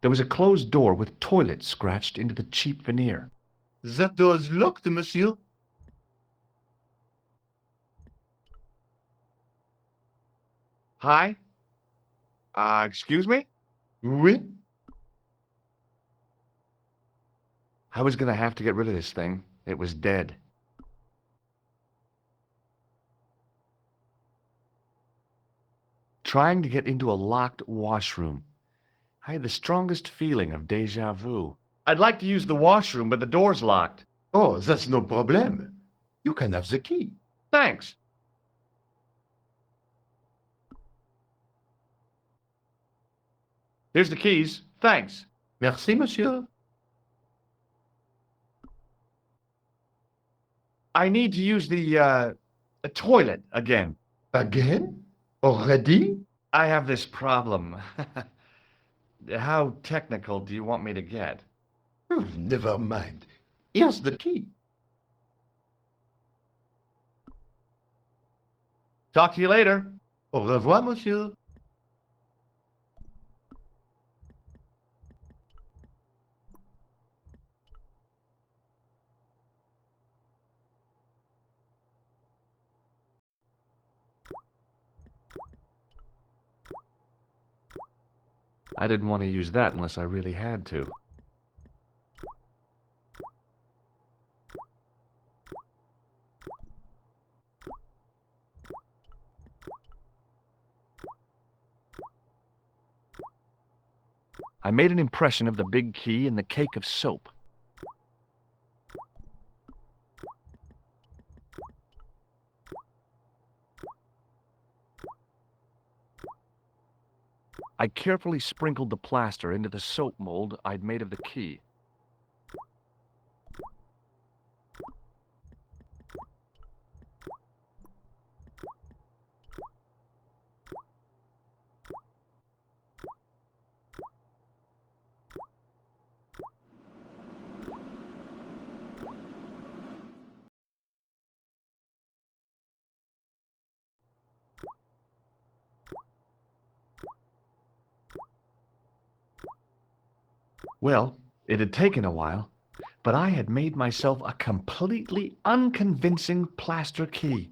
There was a closed door with toilet scratched into the cheap veneer. That door is locked, monsieur. Hi? Excuse me? Oui? I was gonna have to get rid of this thing. It was dead. Trying to get into a locked washroom. I had the strongest feeling of déjà vu. I'd like to use the washroom, but the door's locked. Oh, that's no problem. You can have the key. Thanks. Here's the keys. Thanks. Merci, monsieur. I need to use the toilet again. Again? Already? I have this problem. How technical do you want me to get? Never mind. Here's the key. Talk to you later. Au revoir, monsieur. I didn't want to use that unless I really had to. I made an impression of the big key in the cake of soap. I carefully sprinkled the plaster into the soap mold I'd made of the key. Well, it had taken a while, but I had made myself a completely unconvincing plaster key,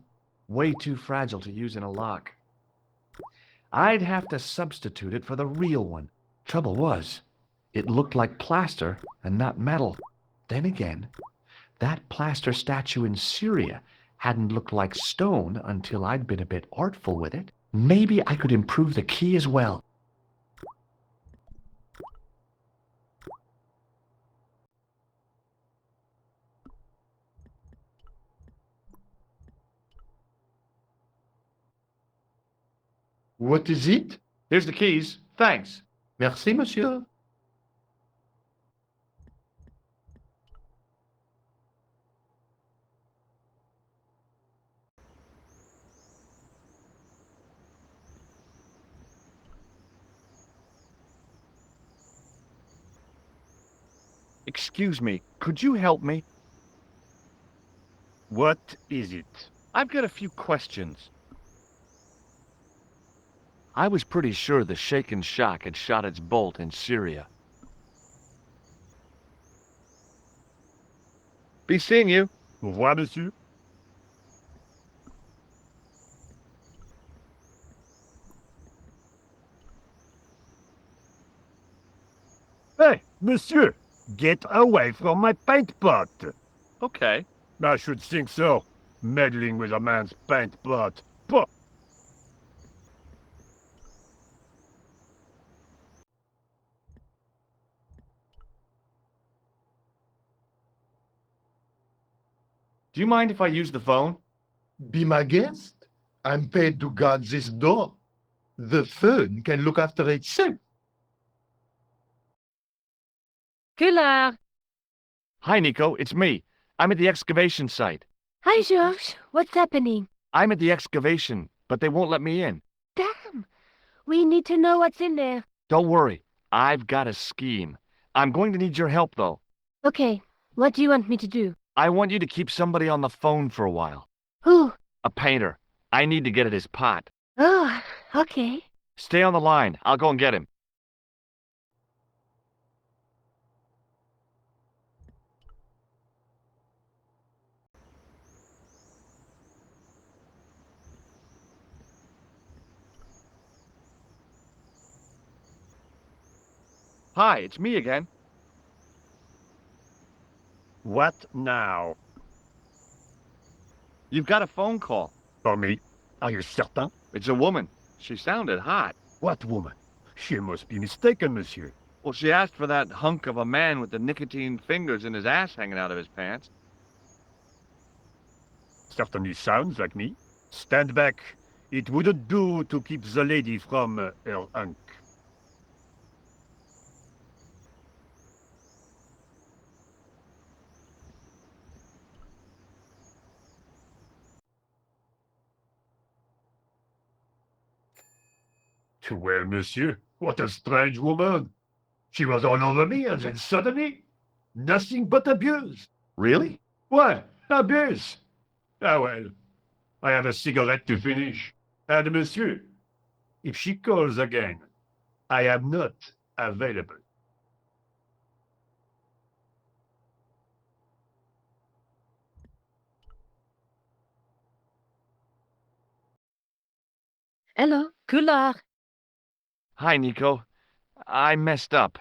way too fragile to use in a lock. I'd have to substitute it for the real one. Trouble was, it looked like plaster and not metal. Then again, that plaster statue in Syria hadn't looked like stone until I'd been a bit artful with it. Maybe I could improve the key as well. What is it? Here's the keys. Thanks. Merci, monsieur. Excuse me, could you help me? What is it? I've got a few questions. I was pretty sure the shaken shock had shot its bolt in Syria. Be seeing you. Au revoir, monsieur. Hey, monsieur! Get away from my paint pot! Okay. I should think so. Meddling with a man's paint pot. Pah! Do you mind if I use the phone? Be my guest. I'm paid to guard this door. The phone can look after itself. Killer! Hi, Nico. It's me. I'm at the excavation site. Hi, Georges. What's happening? I'm at the excavation, but they won't let me in. Damn! We need to know what's in there. Don't worry. I've got a scheme. I'm going to need your help, though. Okay, what do you want me to do? I want you to keep somebody on the phone for a while. Who? A painter. I need to get at his pot. Oh, okay. Stay on the line. I'll go and get him. Hi, it's me again. What now? You've got a phone call. For me? Are you certain? It's a woman. She sounded hot. What woman? She must be mistaken, monsieur. Well, she asked for that hunk of a man with the nicotine fingers and his ass hanging out of his pants. Certainly sounds like me. Stand back. It wouldn't do to keep the lady from her hunk. Too well, monsieur. What a strange woman. She was all over me, and then suddenly, nothing but abuse. Really? What? Abuse? Ah well, I have a cigarette to finish. And monsieur, if she calls again, I am not available. Hello, Goulart. Hi, Nico. I messed up.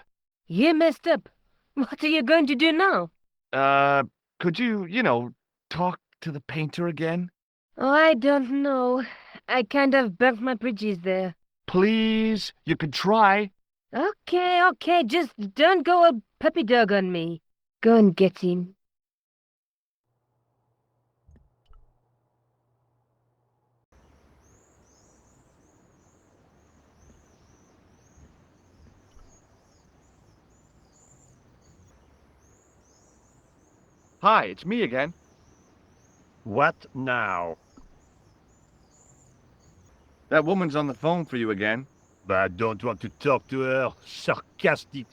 You messed up. What are you going to do now? Uh, could you, talk to the painter again? Oh, I don't know. I kind of burnt my bridges there. Please? You could try. Okay, just don't go a puppy dog on me. Go and get him. Hi, it's me again. What now? That woman's on the phone for you again. But I don't want to talk to her. Sarcastic,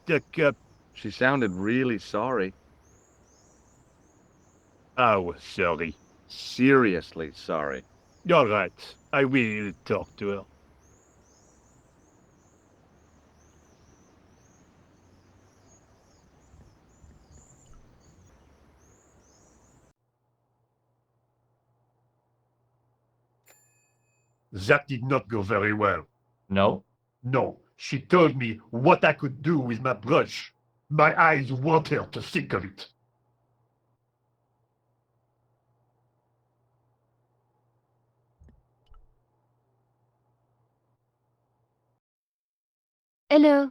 stuck-up. She sounded really sorry. Oh, sorry. Seriously sorry. All right, I will talk to her. That did not go very well. No? No, she told me what I could do with my brush. My eyes water to think of it. Hello.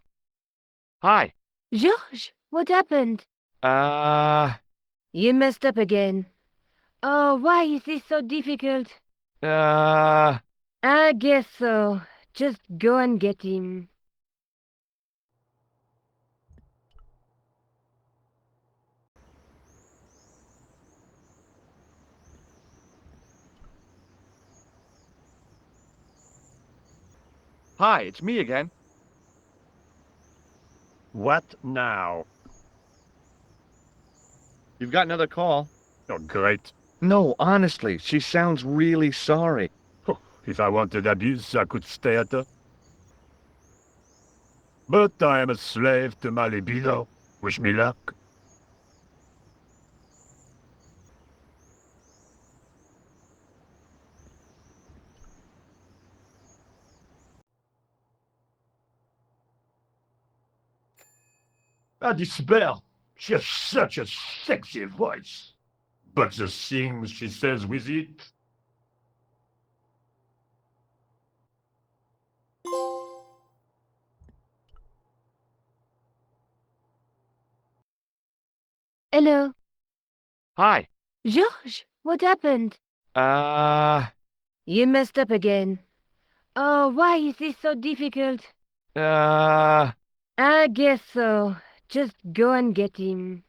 Hi. Georges, what happened? Uh, You messed up again. Oh, why is this so difficult? uh... I guess so. Just go and get him. Hi, it's me again. What now? You've got another call. Oh, great. No, honestly, she sounds really sorry. Oh, if I wanted abuse, I could stay at her. But I am a slave to my libido. Wish me luck. I despair. She has such a sexy voice. But the things she says with it. Hello. Hi. Georges, what happened? Uh, You messed up again. Oh, why is this so difficult? uh... I guess so. Just go and get him.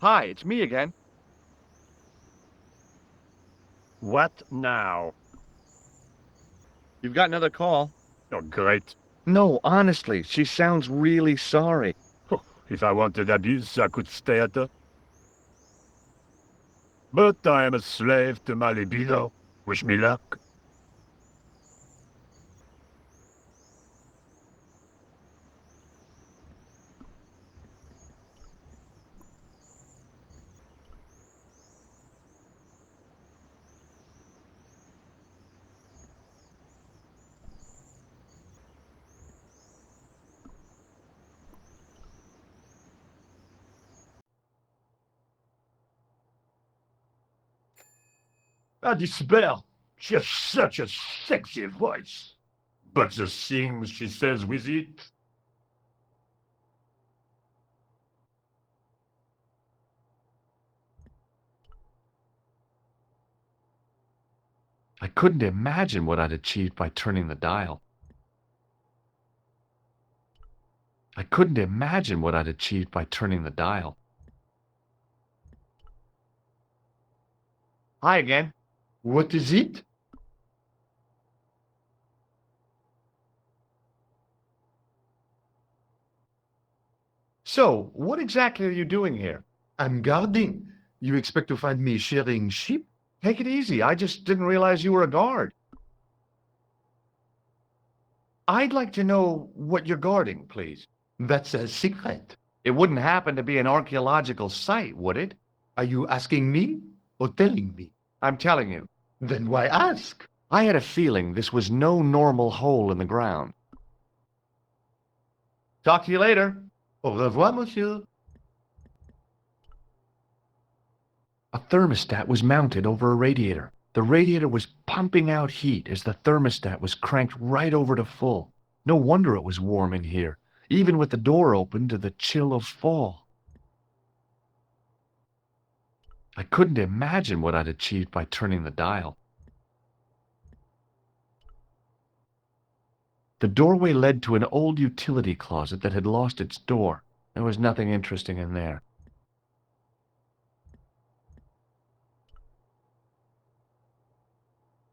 Hi, it's me again. What now? You've got another call. Oh, great. No, honestly, she sounds really sorry. Oh, if I wanted abuse, I could stay at her. But I am a slave to my libido. Wish me luck. I despair. She has such a sexy voice. But the things she says with it. I couldn't imagine what I'd achieved by turning the dial. I couldn't imagine what I'd achieved by turning the dial. Hi again. What is it? So, what exactly are you doing here? I'm guarding. You expect to find me shearing sheep? Take it easy. I just didn't realize you were a guard. I'd like to know what you're guarding, please. That's a secret. It wouldn't happen to be an archaeological site, would it? Are you asking me or telling me? I'm telling you. Then why ask? I had a feeling this was no normal hole in the ground. Talk to you later. Au revoir, monsieur. A thermostat was mounted over a radiator. The radiator was pumping out heat as the thermostat was cranked right over to full. No wonder it was warm in here, even with the door open to the chill of fall. I couldn't imagine what I'd achieved by turning the dial. The doorway led to an old utility closet that had lost its door. There was nothing interesting in there.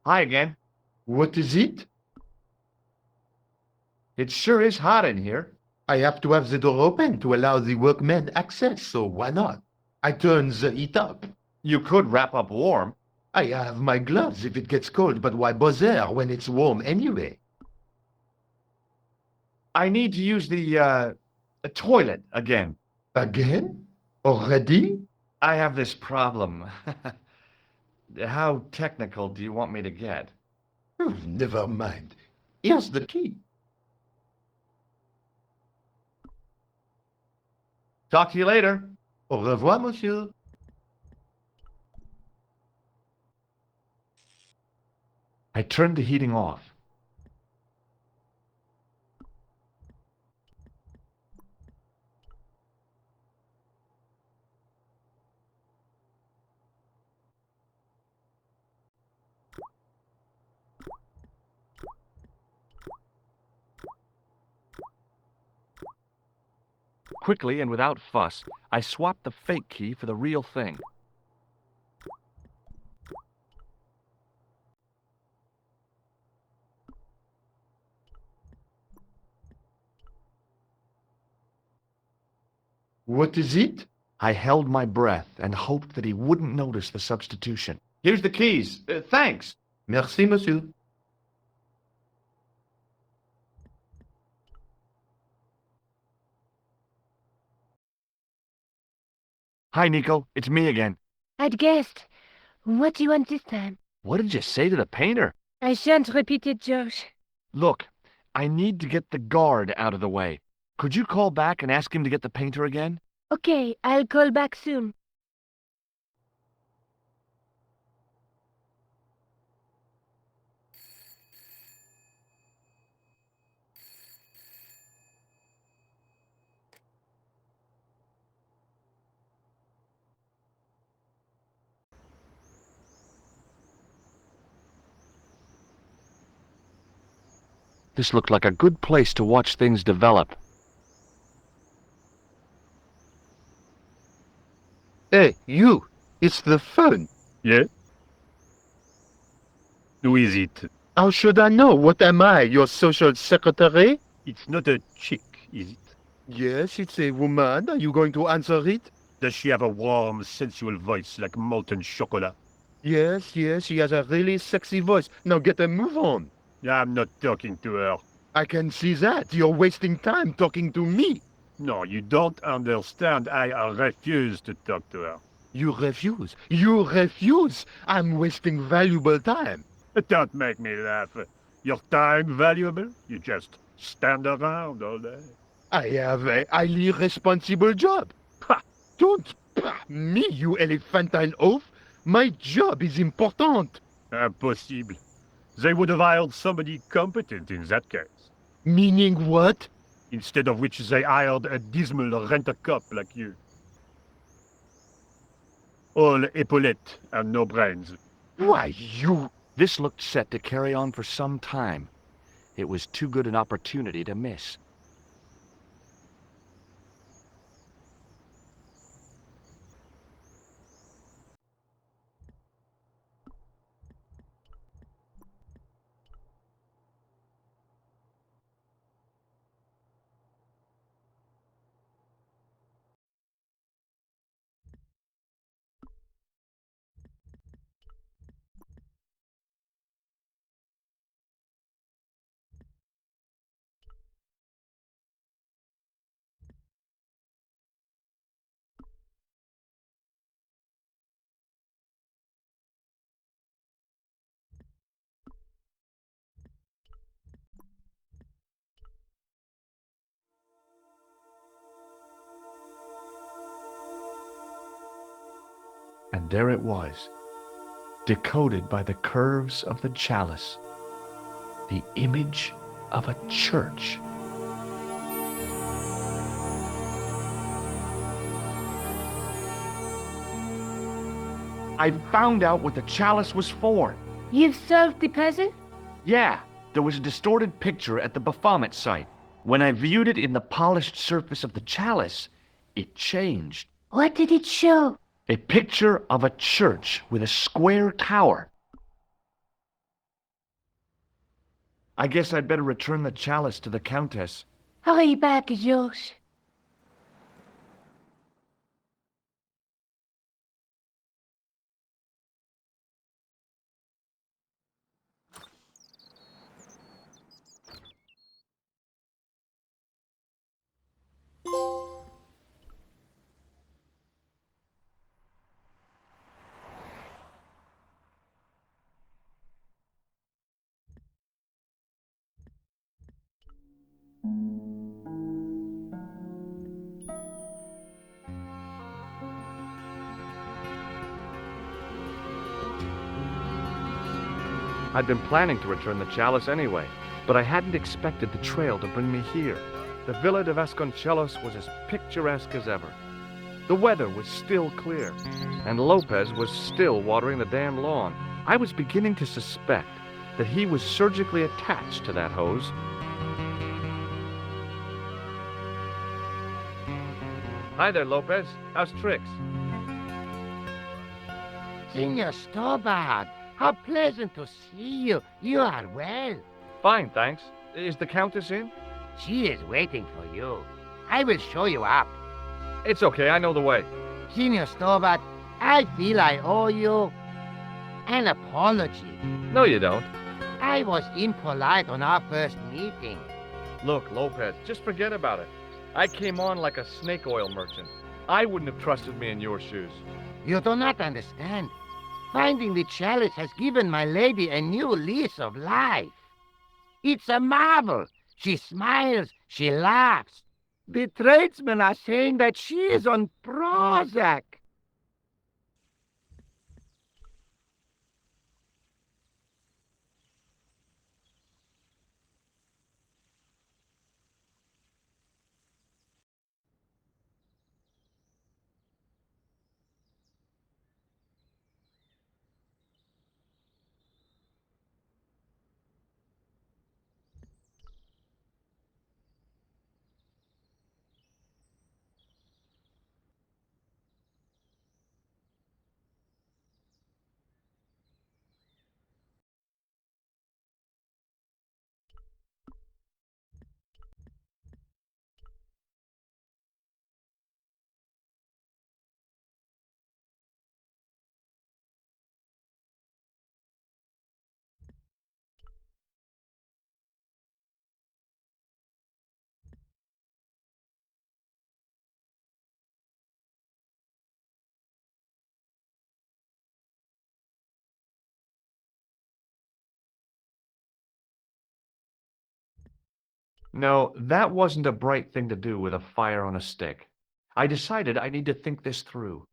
Hi again. What is it? It sure is hot in here. I have to have the door open to allow the workmen access, so why not? I turn the heat up. You could wrap up warm. I have my gloves if it gets cold, but why bother when it's warm anyway? I need to use the toilet again. Again? Already? I have this problem. How technical do you want me to get? Never mind. Here's the key. Talk to you later. Au revoir, monsieur. I turned the heating off. Quickly and without fuss, I swapped the fake key for the real thing. What is it? I held my breath and hoped that he wouldn't notice the substitution. Here's the keys. Thanks. Merci, monsieur. Hi, Nico. It's me again. I'd guessed. What do you want this time? What did you say to the painter? I shan't repeat it, Josh. Look, I need to get the guard out of the way. Could you call back and ask him to get the painter again? Okay, I'll call back soon. This looked like a good place to watch things develop. Hey, you! It's the phone. Yeah? Who is it? How should I know? What am I, your social secretary? It's not a chick, is it? Yes, it's a woman. Are you going to answer it? Does she have a warm, sensual voice like molten chocolate? Yes, she has a really sexy voice. Now get a move on. I'm not talking to her. I can see that. You're wasting time talking to me. No, you don't understand. I refuse to talk to her. You refuse. You refuse. I'm wasting valuable time. Don't make me laugh. Your time valuable? You just stand around all day. I have a highly responsible job. Ha! Don't me, you elephantine oaf. My job is important. Impossible. They would have hired somebody competent in that case. Meaning what? Instead of which they hired a dismal rent-a-cop like you. All epaulettes and no brains. Why, you... This looked set to carry on for some time. It was too good an opportunity to miss. And there it was, decoded by the curves of the chalice, the image of a church. I found out what the chalice was for. You've solved the puzzle? Yeah, there was a distorted picture at the Baphomet site. When I viewed it in the polished surface of the chalice, it changed. What did it show? A picture of a church with a square tower. I guess I'd better return the chalice to the Countess. Hurry back, Georges. I'd been planning to return the chalice anyway, but I hadn't expected the trail to bring me here. The Villa de Vasconcelos was as picturesque as ever. The weather was still clear, and Lopez was still watering the damn lawn. I was beginning to suspect that he was surgically attached to that hose. Hi there, Lopez. How's tricks? Senor Stobart, how pleasant to see you. You are well. Fine, thanks. Is the Countess in? She is waiting for you. I will show you up. It's okay, I know the way. Senor Stobart, I feel I owe you an apology. No, you don't. I was impolite on our first meeting. Look, Lopez, just forget about it. I came on like a snake oil merchant. I wouldn't have trusted me in your shoes. You do not understand. Finding the chalice has given my lady a new lease of life. It's a marvel. She smiles, she laughs. The tradesmen are saying that she is on Prozac. No, that wasn't a bright thing to do with a fire on a stick. I decided I need to think this through.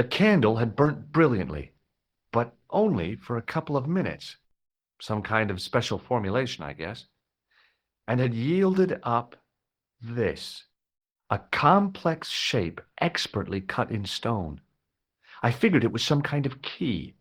The candle had burnt brilliantly, but only for a couple of minutes. Some kind of special formulation, I guess. And had yielded up this, a complex shape expertly cut in stone. I figured it was some kind of key.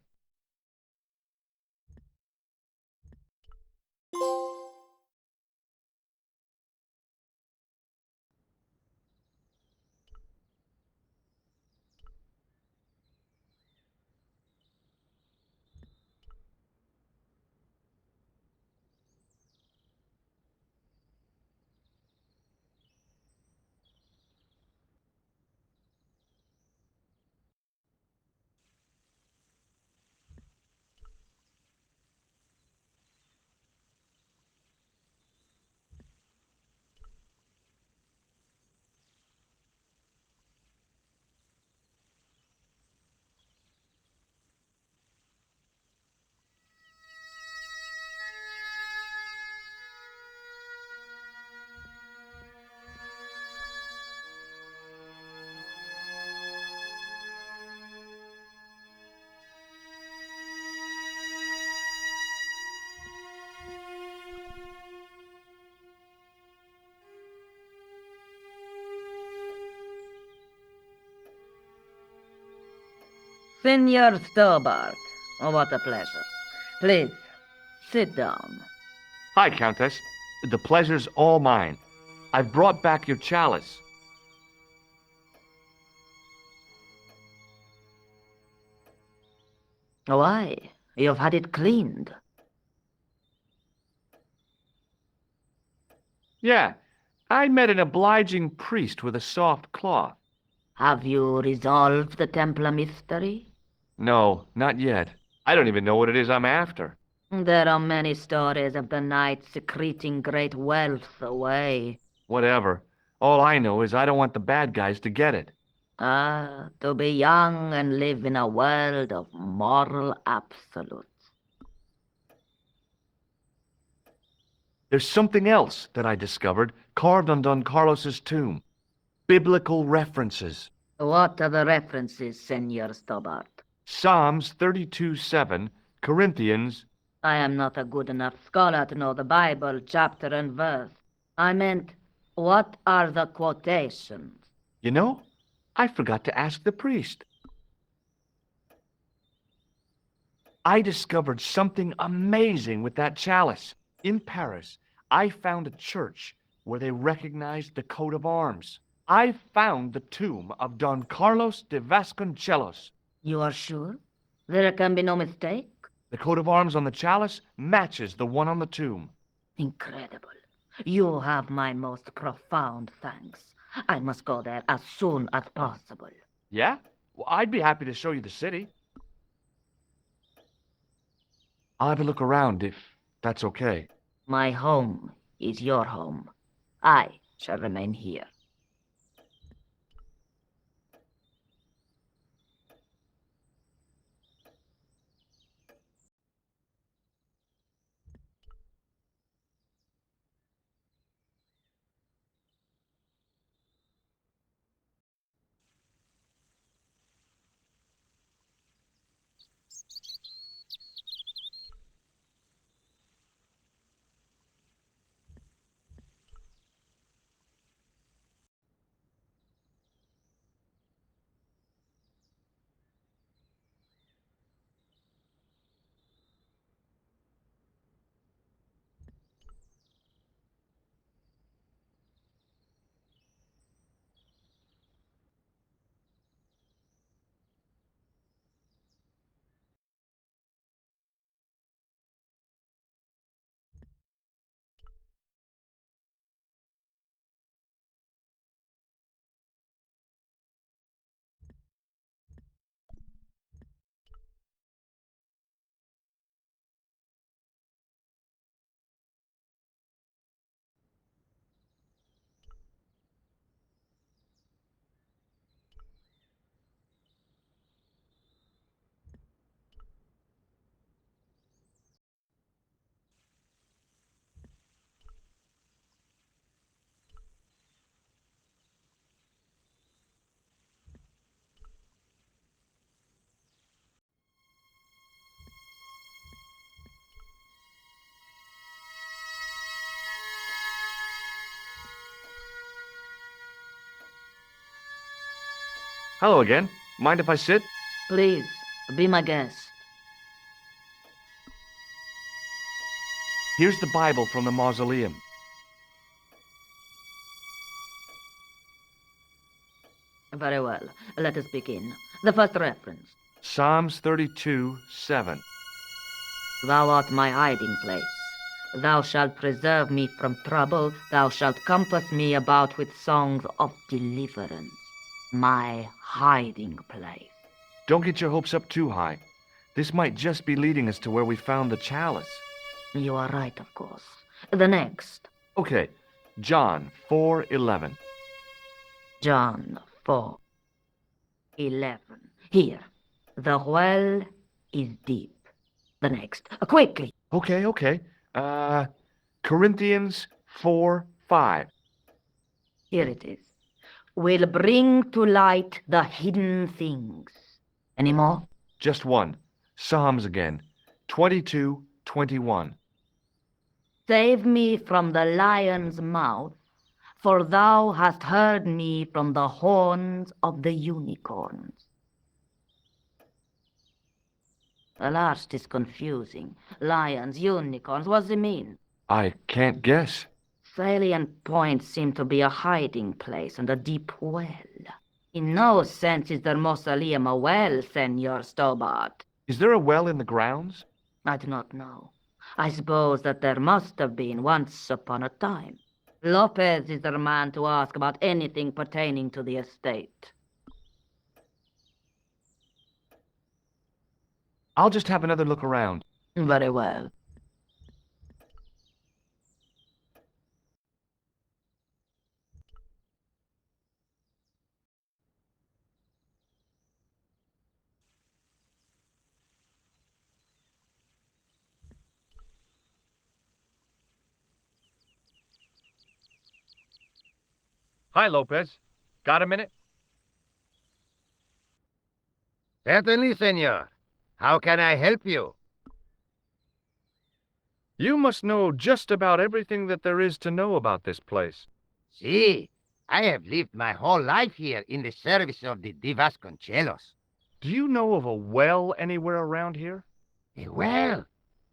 Senor Stobart, oh, what a pleasure. Please, sit down. Hi, Countess. The pleasure's all mine. I've brought back your chalice. Why? You've had it cleaned. Yeah, I met an obliging priest with a soft cloth. Have you resolved the Templar mystery? No, not yet. I don't even know what it is I'm after. There are many stories of the knight secreting great wealth away. Whatever. All I know is I don't want the bad guys to get it. Ah, to be young and live in a world of moral absolutes. There's something else that I discovered carved on Don Carlos's tomb. Biblical references. What are the references, Senor Stobart? Psalms 32:7, Corinthians. I am not a good enough scholar to know the Bible chapter and verse. I meant, what are the quotations? You know, I forgot to ask the priest. I discovered something amazing with that chalice. In Paris, I found a church where they recognized the coat of arms. I found the tomb of Don Carlos de Vasconcelos. You are sure? There can be no mistake? The coat of arms on the chalice matches the one on the tomb. Incredible. You have my most profound thanks. I must go there as soon as possible. Yeah? Well, I'd be happy to show you the city. I'll have a look around if that's okay. My home is your home. I shall remain here. Hello again. Mind if I sit? Please, be my guest. Here's the Bible from the mausoleum. Very well. Let us begin. The first reference. Psalms 32:7. Thou art my hiding place. Thou shalt preserve me from trouble. Thou shalt compass me about with songs of deliverance. My hiding place. Don't get your hopes up too high. This might just be leading us to where we found the chalice. You are right, of course. The next. Okay, John 4:11. John 4:11. Here. The well is deep. The next. Quickly. Okay. Corinthians 4:5. Here it is. Will bring to light the hidden things. Any more? Just one. Psalms again. 22:21. Save me from the lion's mouth, for thou hast heard me from the horns of the unicorns. The last is confusing. Lions, unicorns, what does it mean? I can't guess. Salient points seem to be a hiding place and a deep well. In no sense is their mausoleum a well, Senor Stobart. Is there a well in the grounds? I do not know. I suppose that there must have been once upon a time. Lopez is the man to ask about anything pertaining to the estate. I'll just have another look around. Very well. Hi, Lopez. Got a minute? Certainly, senor. How can I help you? You must know just about everything that there is to know about this place. See, I have lived my whole life here in the service of the Vasconcelos. Do you know of a well anywhere around here? Well,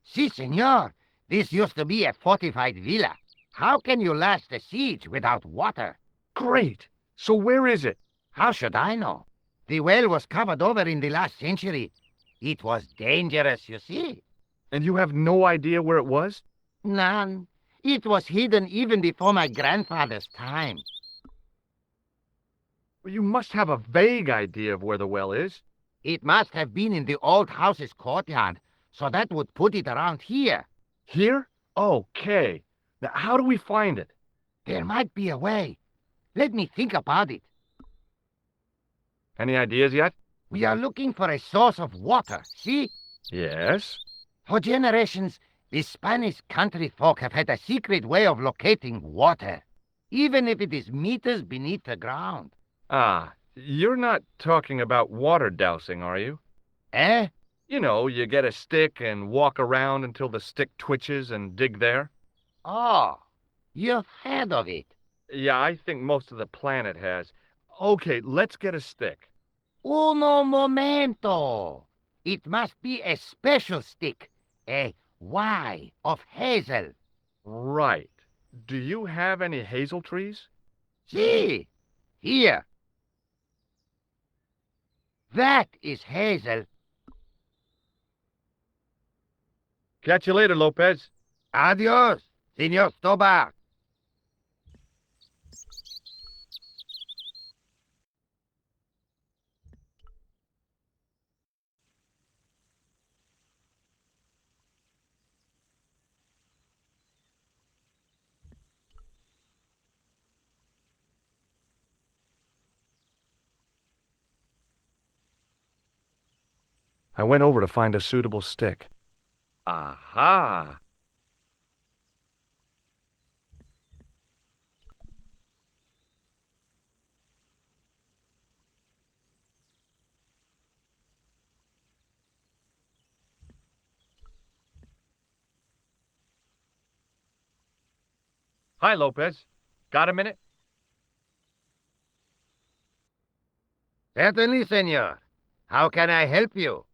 si, senor. This used to be a fortified villa. How can you last a siege without water? Great! So where is it? How should I know? The well was covered over in the last century. It was dangerous, you see. And you have no idea where it was? None. It was hidden even before my grandfather's time. Well, you must have a vague idea of where the well is. It must have been in the old house's courtyard, so that would put it around here. Here? Okay. Now, how do we find it? There might be a way. Let me think about it. Any ideas yet? We are looking for a source of water, see? Yes. For generations, the Spanish country folk have had a secret way of locating water, even if it is meters beneath the ground. Ah, you're not talking about water dousing, are you? Eh? You know, you get a stick and walk around until the stick twitches and dig there. Oh, you've heard of it. Yeah, I think most of the planet has. Okay, let's get a stick. Uno momento. It must be a special stick, a Y of hazel. Right. Do you have any hazel trees? See, here. That is hazel. Catch you later, Lopez. Adios, Senor Stobart. I went over to find a suitable stick. Aha! Hi, Lopez. Got a minute? Certainly, senor. How can I help you?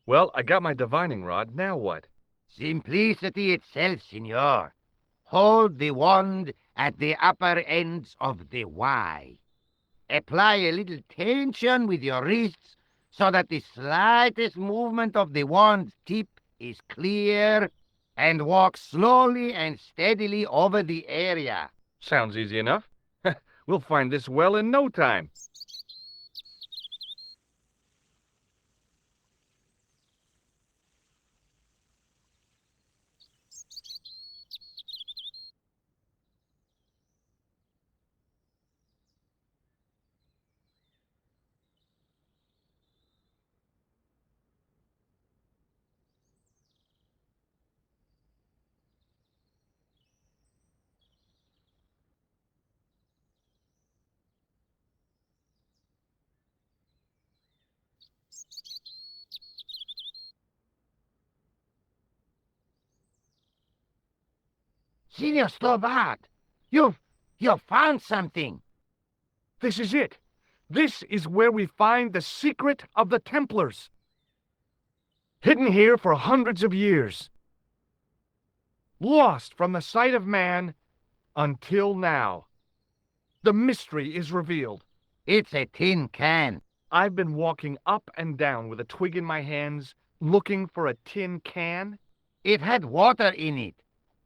Well, I got my divining rod. Now what? Simplicity itself, senor. Hold the wand at the upper ends of the Y. Apply a little tension with your wrists so that the slightest movement of the wand's tip is clear, and walk slowly and steadily over the area. Sounds easy enough. We'll find this well in no time. Senor Stobart, you've found something. This is it. This is where we find the secret of the Templars. Hidden here for hundreds of years. Lost from the sight of man until now. The mystery is revealed. It's a tin can. I've been walking up and down with a twig in my hands, looking for a tin can. It had water in it.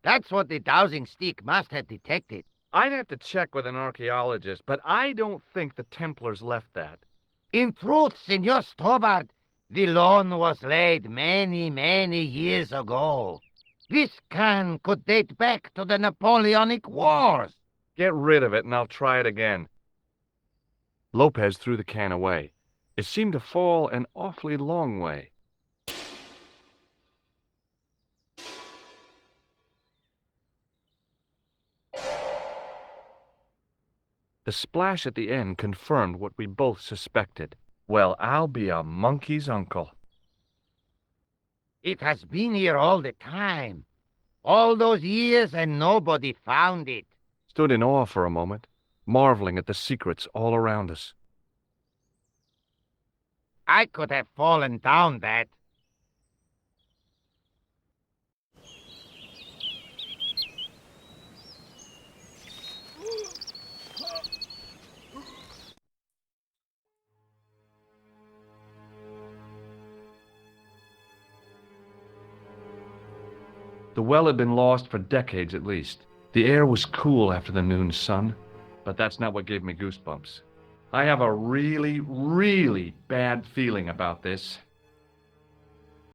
That's what the dowsing stick must have detected. I'd have to check with an archaeologist, but I don't think the Templars left that. In truth, Senor Stobart, the loan was laid many, many years ago. This can could date back to the Napoleonic Wars. Get rid of it and I'll try it again. Lopez threw the can away. It seemed to fall an awfully long way. The splash at the end confirmed what we both suspected. Well, I'll be a monkey's uncle. It has been here all the time. All those years and nobody found it. Stood in awe for a moment, marveling at the secrets all around us. I could have fallen down that. The well had been lost for decades at least. The air was cool after the noon sun, but that's not what gave me goosebumps. I have a really, really bad feeling about this.